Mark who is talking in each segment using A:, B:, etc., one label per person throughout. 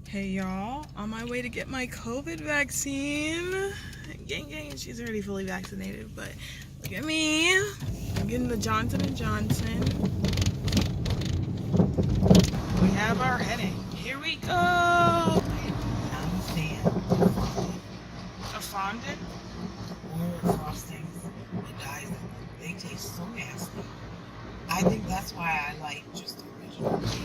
A: Hey y'all, on my way to get my COVID vaccine. Gang, she's already fully vaccinated, but look at me. I'm getting the Johnson & Johnson. We have our heading. Here we go. I'm a fan of fondant or frostings. But guys, they taste so nasty. I think that's why I like just the original cake.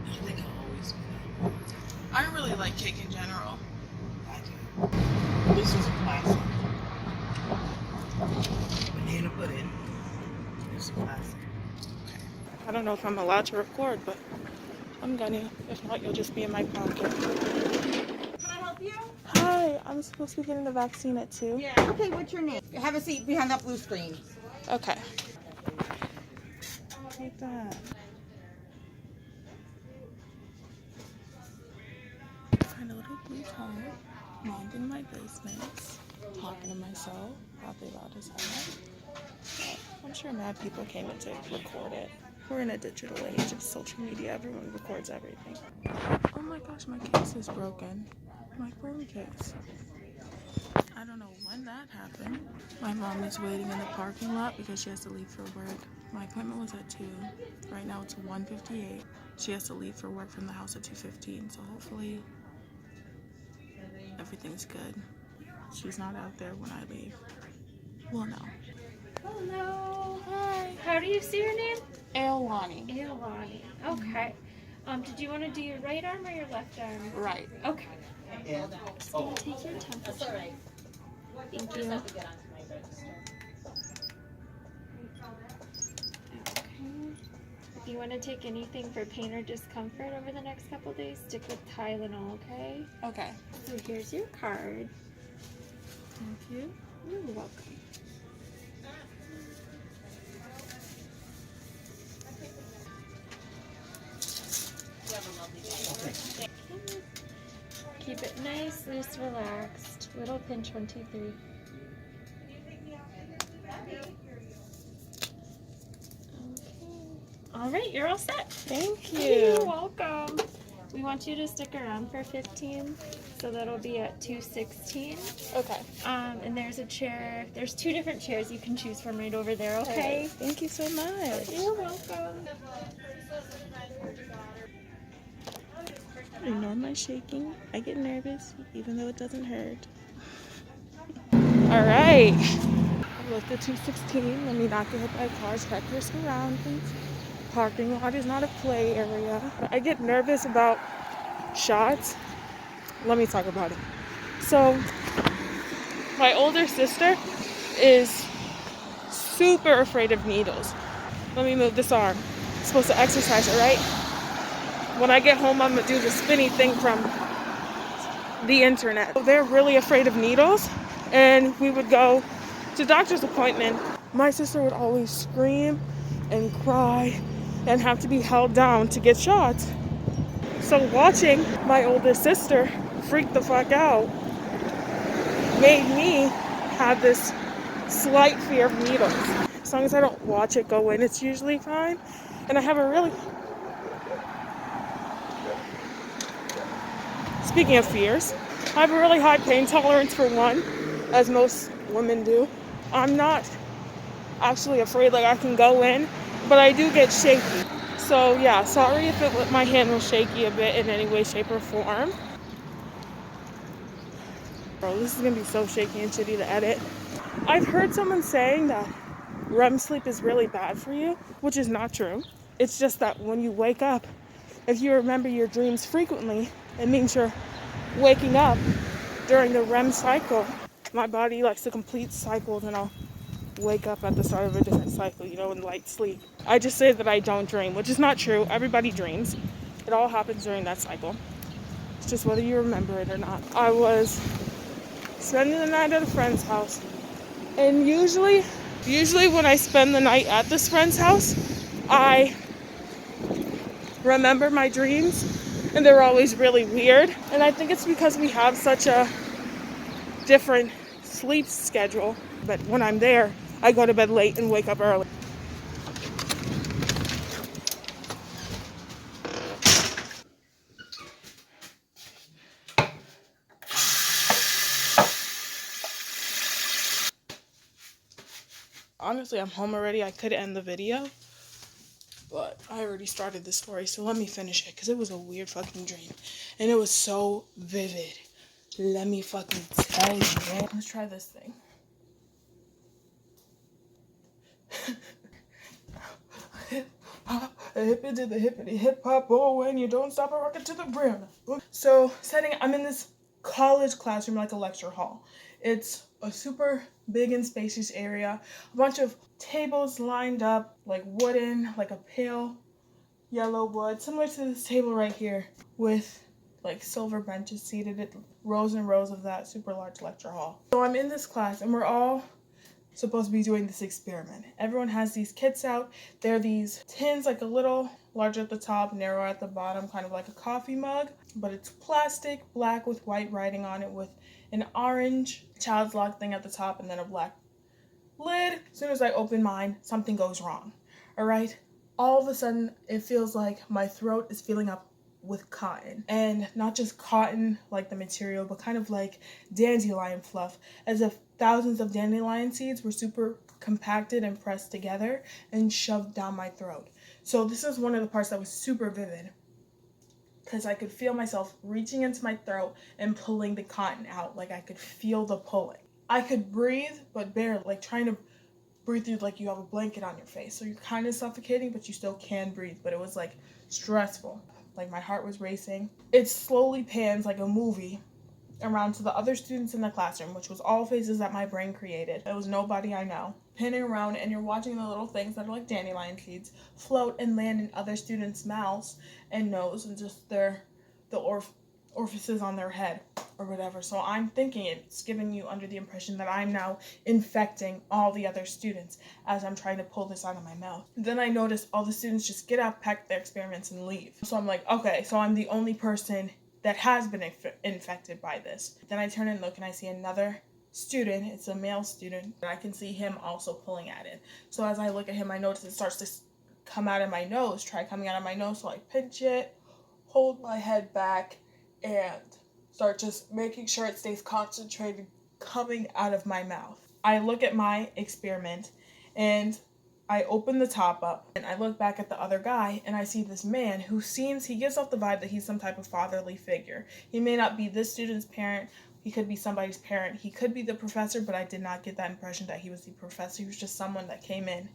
A: I think I'll always be that. I don't really like cake in general. I do. This is a classic. Banana pudding. It's a classic. Okay. I don't know if I'm allowed to record, but I'm gonna. If not, you'll just be in my pocket.
B: Can I help you?
A: Hi, I'm supposed to be getting the vaccine at 2.
B: Yeah. Okay, what's your name? Have a seat behind that blue screen.
A: Okay. Like that. Find a little blue car, minding my business, talking to myself, probably loud as hell. But I'm sure mad people came in to record it. We're in a digital age of social media. Everyone records everything. Oh my gosh, my case is broken. My phone case. I don't know when that happened. My mom is waiting in the parking lot because she has to leave for work. My appointment was at 2. Right now it's 1:58. She has to leave for work from the house at 2:15. So hopefully everything's good. She's not out there when I leave. Well, no.
C: Hello.
A: Hi.
C: How do you say your name?
A: Ailwani.
C: Ilani. Okay. Did you want to do your right arm or your left arm?
A: Right.
C: Okay. Just gonna take your temperature. Thank you. Okay. If you want to take anything for pain or discomfort over the next couple days, stick with Tylenol, okay?
A: Okay.
C: So here's your card.
A: Thank you.
C: You're welcome. Keep it nice, loose, relaxed. Little pinch, 1, 2, 3. All right, you're all set.
A: Thank
C: You're
A: you.
C: welcome. We want you to stick around for 15, so that'll be at 2:16.
A: Okay.
C: And there's a chair. There's 2 different chairs you can choose from right over there. Okay.
A: Thank you so much.
C: You're welcome.
A: Ignore my shaking. I get nervous, even though it doesn't hurt. All right. I left at 2:16. Let me not get hit by cars. Check your surroundings. Parking lot is not a play area. I get nervous about shots. Let me talk about it. So, my older sister is super afraid of needles. Let me move this arm. I'm supposed to exercise it, right? When I get home, I'm gonna do the spinny thing from the internet. They're really afraid of needles, and we would go to doctor's appointment. My sister would always scream and cry and have to be held down to get shots. So watching my older sister freak the fuck out made me have this slight fear of needles. As long as I don't watch it go in, it's usually fine. And I have a really... Speaking of fears, I have a really high pain tolerance for one, as most women do. I'm not actually afraid, like I can go in, but I do get shaky. So yeah, sorry if my hand was shaky a bit in any way, shape, or form. Bro, this is gonna be so shaky and shitty to edit. I've heard someone saying that REM sleep is really bad for you, which is not true. It's just that when you wake up, if you remember your dreams frequently, it means you're waking up during the REM cycle. My body likes to complete cycles, and I'll wake up at the start of a different cycle, in light sleep. I just say that I don't dream, which is not true. Everybody dreams. It all happens during that cycle. It's just whether you remember it or not. I was spending the night at a friend's house, and usually when I spend the night at this friend's house, I remember my dreams, and they're always really weird. And I think it's because we have such a different sleep schedule. But when I'm there, I go to bed late and wake up early. honestly, I'm home already. I could end the video, but I already started the story, so let me finish it, because it was a weird fucking dream. And it was so vivid. Let me fucking tell you, man. Let's try this thing. Hippity the hippity hip hop, oh, when you don't stop a rocket to the brim. So, I'm in this college classroom, like a lecture hall. It's a super big and spacious area. A bunch of tables lined up, like wooden, like a pale yellow wood, similar to this table right here, with like silver benches seated at rows and rows of that super large lecture hall. So I'm in this class, and we're all supposed to be doing this experiment. Everyone has these kits out. They're these tins, like a little larger at the top, narrower at the bottom, kind of like a coffee mug, but it's plastic, black with white writing on it, with an orange child's lock thing at the top, and then a black lid. As soon as I open mine, something goes wrong. All right? All of a sudden, it feels like my throat is filling up with cotton. And not just cotton, like the material, but kind of like dandelion fluff, as if thousands of dandelion seeds were super compacted and pressed together and shoved down my throat. So this is one of the parts that was super vivid, because I could feel myself reaching into my throat and pulling the cotton out. Like I could feel the pulling. I could breathe, but barely, like trying to breathe through like you have a blanket on your face. So you're kind of suffocating, but you still can breathe. But it was like stressful. Like my heart was racing. It slowly pans like a movie around to the other students in the classroom, which was all faces that my brain created. It was nobody I know. Panning around, and you're watching the little things that are like dandelion seeds float and land in other students' mouths and nose, and just the orifices on their head or whatever. So I'm thinking it's giving you under the impression that I'm now infecting all the other students as I'm trying to pull this out of my mouth. Then I notice all the students just get up, pack their experiments, and leave. So I'm like, okay, so I'm the only person that has been infected by this. Then I turn and look, and I see another student. It's a male student, and I can see him also pulling at it. So as I look at him, I notice it starts to come out of my nose, try coming out of my nose. So I pinch it, hold my head back, and start just making sure it stays concentrated coming out of my mouth. I look at my experiment, and I open the top up, and I look back at the other guy, and I see this man who he gives off the vibe that he's some type of fatherly figure. He may not be this student's parent. He could be somebody's parent. He could be the professor, but I did not get that impression that he was the professor. He was just someone that came in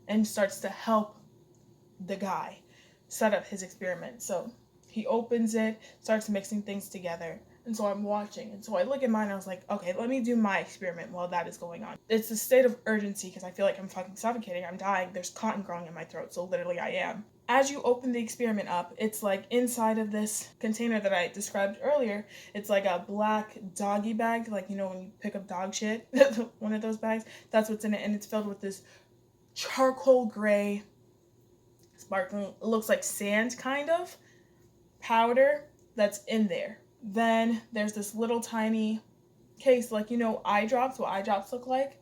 A: and starts to help the guy set up his experiment. So he opens it, starts mixing things together. And so I'm watching. And so I look at mine and I was like, okay, let me do my experiment while that is going on. It's a state of urgency because I feel like I'm fucking suffocating. I'm dying. There's cotton growing in my throat. So literally I am. As you open the experiment up, it's like inside of this container that I described earlier. It's like a black doggy bag. Like, you know, when you pick up dog shit, one of those bags, that's what's in it. And it's filled with this charcoal gray, sparkling, it looks like sand kind of powder that's in there. Then there's this little tiny case, like, you know, eye drops, what eye drops look like,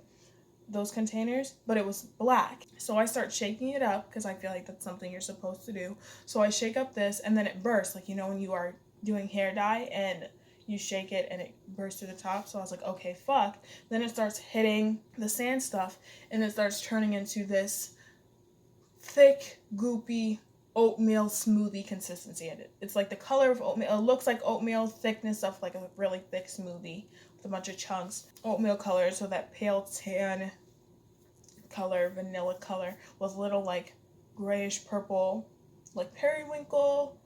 A: those containers, but it was black. So I start shaking it up because I feel like that's something you're supposed to do. So I shake up this, and then it bursts, like, you know, when you are doing hair dye and you shake it and it bursts to the top. So I was like, okay, fuck. Then it starts hitting the sand stuff, and it starts turning into this thick, goopy oatmeal smoothie consistency. It's like the color of oatmeal. It looks like oatmeal, thickness of like a really thick smoothie with a bunch of chunks. Oatmeal color, so that pale tan color, vanilla color, with little like grayish purple, like periwinkle,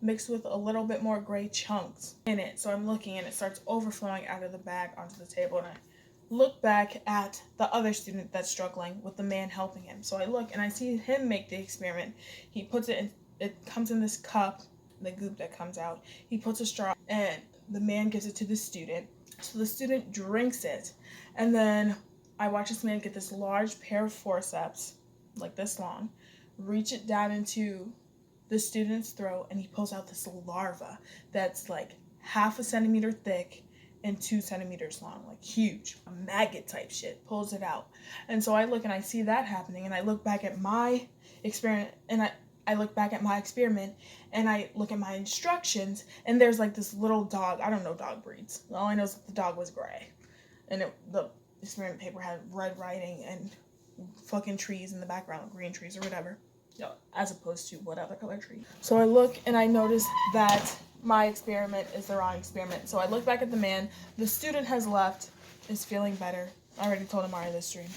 A: mixed with a little bit more gray chunks in it. So I'm looking, and it starts overflowing out of the bag onto the table, and I look back at the other student that's struggling with the man helping him. So I look, and I see him make the experiment. He puts it in, it comes in this cup, the goop that comes out. He puts a straw, and the man gives it to the student. So the student drinks it, and then I watch this man get this large pair of forceps, like this long, reach it down into the student's throat, and he pulls out this larva that's like 1/2 centimeter thick and 2 centimeters long, like huge, a maggot type shit, pulls it out. And so I look, and I see that happening, and I look back at my experiment, and I look back at my experiment, and I look at my instructions, and there's like this little dog. I don't know dog breeds. All I know is that the dog was gray, and the experiment paper had red writing and fucking trees in the background, green trees or whatever, as opposed to what other color tree. So I look and I notice that my experiment is the wrong experiment. So I look back at the man. The student has left, is feeling better. I already told him this stream.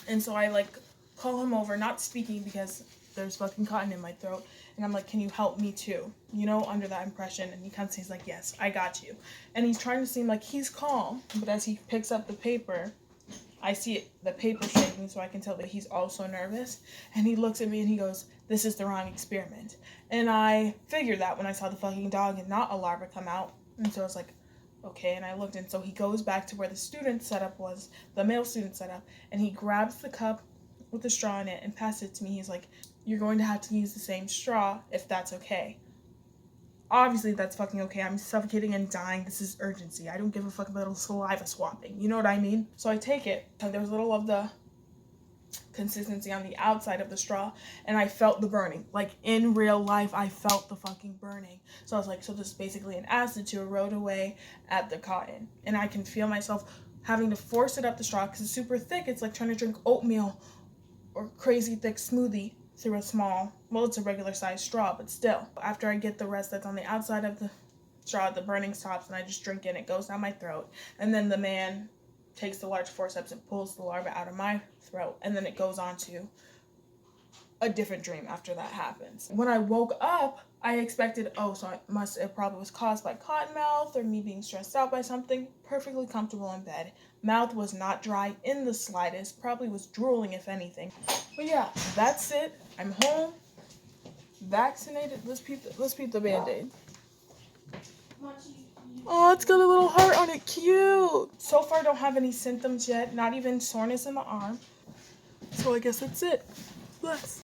A: And so I like call him over, not speaking because there's fucking cotton in my throat. And I'm like, can you help me too? You know, under that impression. And he kind of says like, yes, I got you. And he's trying to seem like he's calm. But as he picks up the paper, I see the paper shaking, so I can tell that he's also nervous. And he looks at me and he goes, this is the wrong experiment. And I figured that when I saw the fucking dog and not a larva come out. And so I was like, okay. And I looked, and so he goes back to where the student setup was, the male student setup, and he grabs the cup with the straw in it and passes it to me. He's like, you're going to have to use the same straw if that's okay. Obviously, that's fucking okay. I'm suffocating and dying. This is urgency. I don't give a fuck about little saliva swapping. You know what I mean? So I take it, and there's a little of the consistency on the outside of the straw, and I felt the burning. Like, in real life, I felt the fucking burning. So I was like, so this is basically an acid to erode away at the cotton. And I can feel myself having to force it up the straw because it's super thick. It's like trying to drink oatmeal or crazy thick smoothie through a small, well, it's a regular sized straw, but still. After I get the rest that's on the outside of the straw, the burning stops, and I just drink it. It goes down my throat. And then the man takes the large forceps and pulls the larva out of my throat. And then it goes on to a different dream after that happens. When I woke up, I expected, it probably was caused by cotton mouth or me being stressed out by something. Perfectly comfortable in bed. Mouth was not dry in the slightest. Probably was drooling, if anything. But yeah, that's it. I'm home. Vaccinated. Let's peep the Band-Aid. Oh, it's got a little heart on it. Cute. So far, don't have any symptoms yet. Not even soreness in the arm. So I guess that's it. Bless.